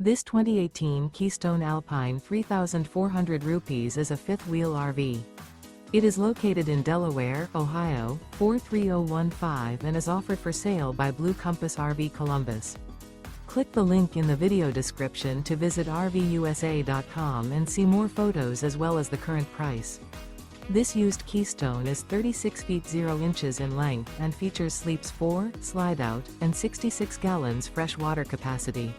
This 2018 Keystone Alpine 3,400 rupees is a fifth-wheel RV. It is located in Delaware, Ohio, 43015 and is offered for sale by Blue Compass RV Columbus. Click the link in the video description to visit RVUSA.com and see more photos as well as the current price. This used Keystone is 36 feet 0 inches in length and features sleeps 4, Slideout, and 66 gallons fresh water capacity.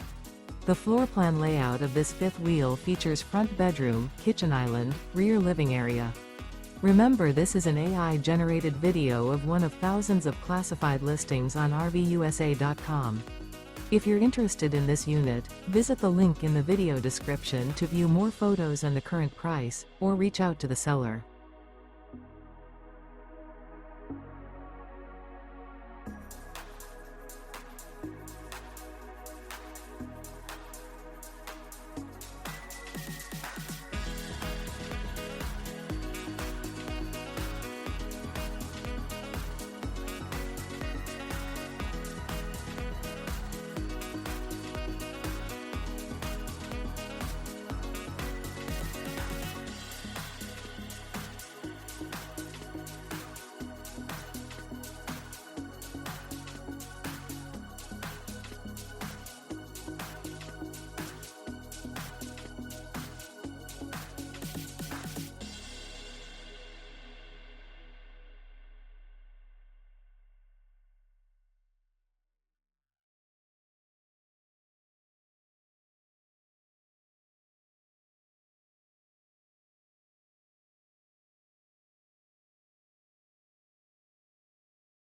The floor plan layout of this fifth wheel features front bedroom, kitchen island, rear living area. Remember, this is an AI-generated video of one of thousands of classified listings on RVUSA.com. If you're interested in this unit, visit the link in the video description to view more photos and the current price, or reach out to the seller.